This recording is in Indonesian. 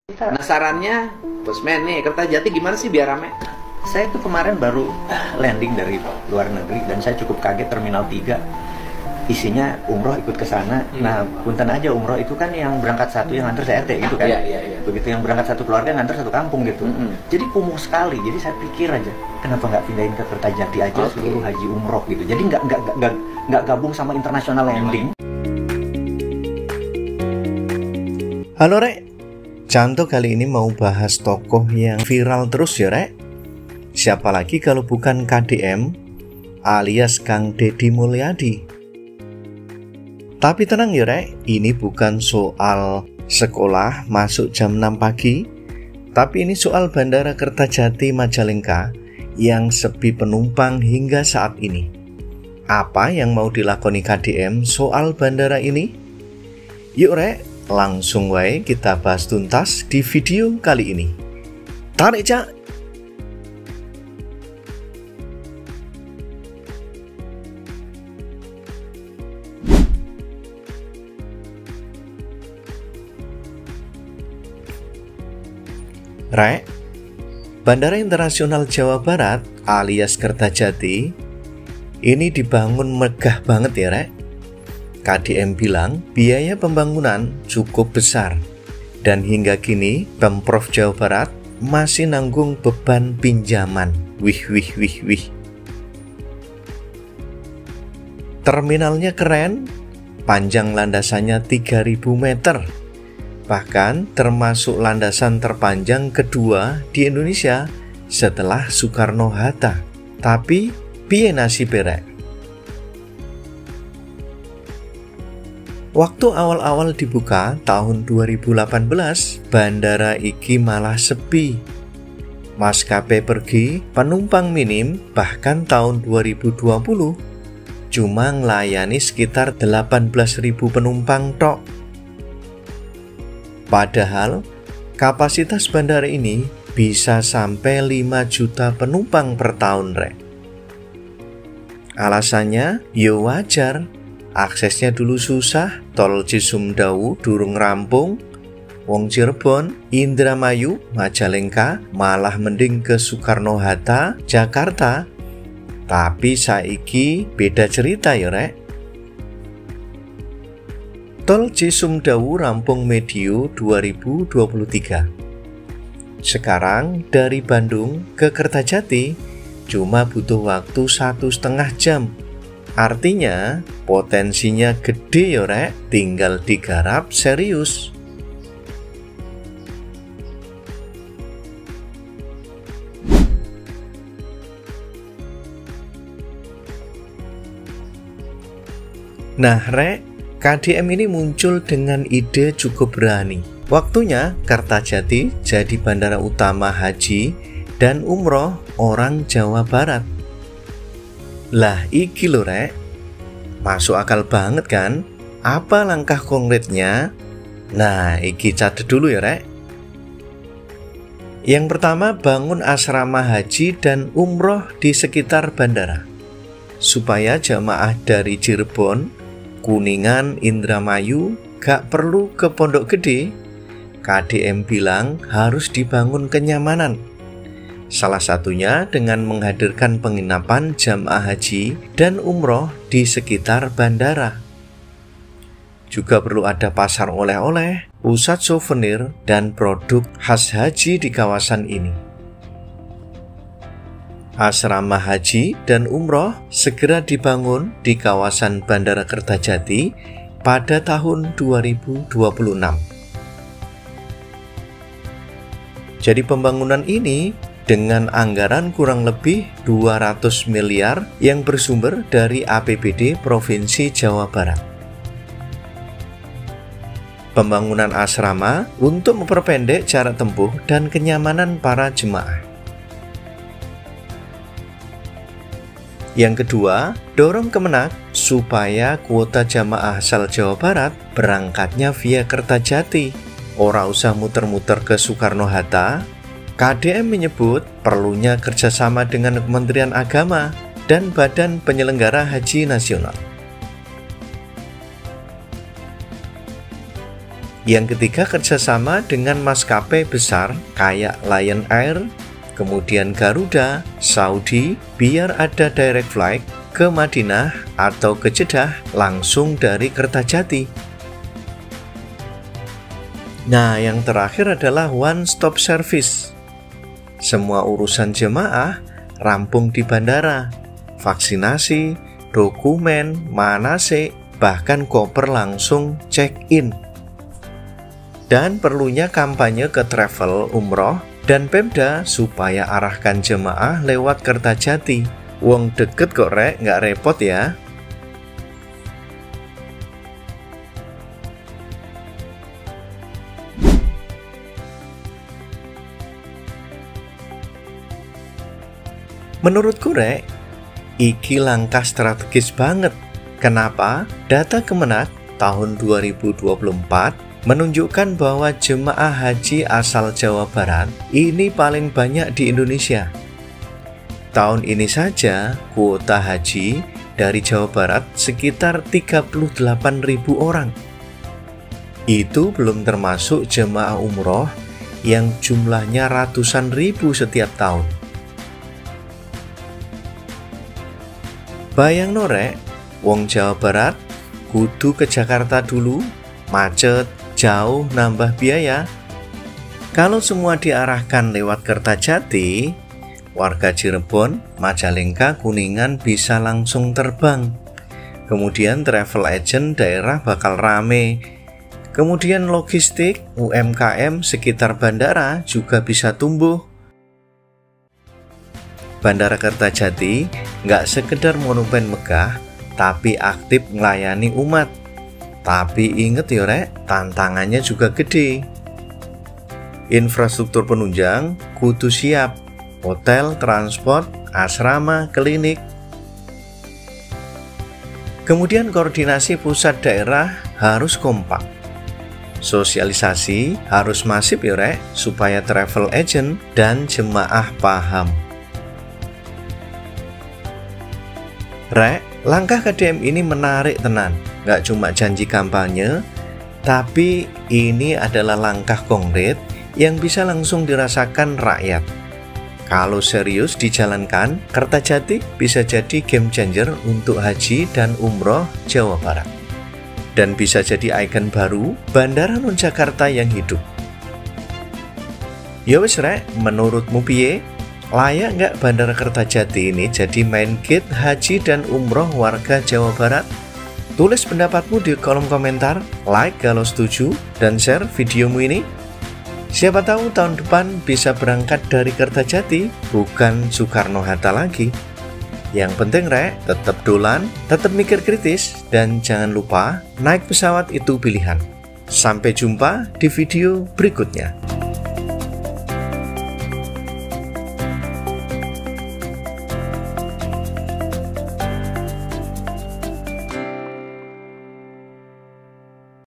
Penasarannya, Bosman nih, Kertajati gimana sih biar rame? Saya tuh kemarin baru landing dari luar negeri dan saya cukup kaget Terminal 3 isinya umroh ikut ke sana. Nah, punten aja umroh itu kan yang berangkat satu yang nganter se-RT gitu kan. Iya. Begitu yang berangkat satu keluarga nganter satu kampung gitu. Jadi kumuh sekali. Jadi saya pikir aja, kenapa nggak pindahin ke Kertajati aja seluruh haji umroh gitu. Jadi nggak gabung sama international landing. Halo Rek, Canto kali ini mau bahas tokoh yang viral terus ya Rek. Siapa lagi kalau bukan KDM alias Kang Deddy Mulyadi. Tapi tenang ya Rek, ini bukan soal sekolah masuk jam 6 pagi, tapi ini soal Bandara Kertajati Majalengka yang sepi penumpang hingga saat ini. Apa yang mau dilakoni KDM soal bandara ini? Yuk Rek, langsung wae kita bahas tuntas di video kali ini. Tarik Cak! Rek, Bandara Internasional Jawa Barat alias Kertajati ini dibangun megah banget ya Rek. KDM bilang biaya pembangunan cukup besar dan hingga kini Pemprov Jawa Barat masih nanggung beban pinjaman. Wih. Terminalnya keren, panjang landasannya 3000 meter. Bahkan termasuk landasan terpanjang kedua di Indonesia setelah Soekarno-Hatta. Tapi piye nasib Rek? Waktu awal-awal dibuka tahun 2018, bandara iki malah sepi. Maskapai pergi, penumpang minim, bahkan tahun 2020 cuma nglayani sekitar 18.000 penumpang tok. Padahal kapasitas bandara ini bisa sampai 5 juta penumpang per tahun Rek. Alasannya yo wajar, aksesnya dulu susah, tol Cisumdawu durung rampung, wong Cirebon, Indramayu, Majalengka malah mending ke Soekarno-Hatta, Jakarta. Tapi saiki beda cerita ya Rek. Tol Cisumdawu rampung medio 2023. Sekarang dari Bandung ke Kertajati cuma butuh waktu 1,5 jam. Artinya potensinya gede ya Rek, tinggal digarap serius. Nah Rek, KDM ini muncul dengan ide cukup berani. Waktunya Kertajati jadi bandara utama haji dan umroh orang Jawa Barat. Lah iki lho Rek, masuk akal banget kan? Apa langkah konkretnya? Nah iki catet dulu ya Rek. Yang pertama, bangun asrama haji dan umroh di sekitar bandara supaya jamaah dari Cirebon, Kuningan, Indramayu gak perlu ke Pondok Gede. KDM bilang harus dibangun kenyamanan. Salah satunya dengan menghadirkan penginapan jamaah haji dan umroh di sekitar bandara. Juga perlu ada pasar oleh-oleh, pusat souvenir, dan produk khas haji di kawasan ini. Asrama haji dan umroh segera dibangun di kawasan Bandara Kertajati pada tahun 2026. Jadi pembangunan ini dengan anggaran kurang lebih 200 miliar yang bersumber dari APBD Provinsi Jawa Barat. Pembangunan asrama untuk memperpendek jarak tempuh dan kenyamanan para jemaah. Yang kedua, dorong Kemenak supaya kuota jamaah asal Jawa Barat berangkatnya via Kertajati. Ora usah muter-muter ke Soekarno-Hatta. KDM menyebut perlunya kerjasama dengan Kementerian Agama dan Badan Penyelenggara Haji Nasional. Yang ketiga, kerjasama dengan maskapai besar kayak Lion Air, kemudian Garuda, Saudi, biar ada direct flight ke Madinah atau ke Jeddah langsung dari Kertajati. Nah, yang terakhir adalah one stop service. Semua urusan jemaah rampung di bandara, vaksinasi, dokumen, manasik, bahkan koper langsung check-in. Dan perlunya kampanye ke travel umroh dan Pemda supaya arahkan jemaah lewat Kertajati. Wong deket kok rek, nggak repot ya. Menurutku rek, iki langkah strategis banget. Kenapa? Data Kemenak tahun 2024 menunjukkan bahwa jemaah haji asal Jawa Barat ini paling banyak di Indonesia. Tahun ini saja kuota haji dari Jawa Barat sekitar 38.000 orang. Itu belum termasuk jemaah umroh yang jumlahnya ratusan ribu setiap tahun. Bayang norek, wong Jawa Barat kudu ke Jakarta dulu, macet, jauh, nambah biaya. Kalau semua diarahkan lewat Kertajati, warga Cirebon, Majalengka, Kuningan bisa langsung terbang. Kemudian travel agent daerah bakal rame. Kemudian logistik, UMKM sekitar bandara juga bisa tumbuh. Bandara Kertajati nggak sekedar monumen megah, tapi aktif melayani umat. Tapi inget ya rek, tantangannya juga gede. Infrastruktur penunjang kudu siap, hotel, transport, asrama, klinik. Kemudian koordinasi pusat daerah harus kompak. Sosialisasi harus masif ya rek, supaya travel agent dan jemaah paham. Rek, langkah KDM ini menarik tenan. Gak cuma janji kampanye, tapi ini adalah langkah konkret yang bisa langsung dirasakan rakyat. Kalau serius dijalankan, Kertajati bisa jadi game changer untuk haji dan umroh Jawa Barat. Dan bisa jadi ikon baru Bandara Non Jakarta yang hidup. Ya wis rek, menurutmu piye? Layak nggak Bandara Kertajati ini jadi main gate haji dan umroh warga Jawa Barat? Tulis pendapatmu di kolom komentar, like kalau setuju, dan share videomu ini. Siapa tahu tahun depan bisa berangkat dari Kertajati, bukan Soekarno-Hatta lagi. Yang penting rek, tetap dolan, tetap mikir kritis, dan jangan lupa naik pesawat itu pilihan. Sampai jumpa di video berikutnya.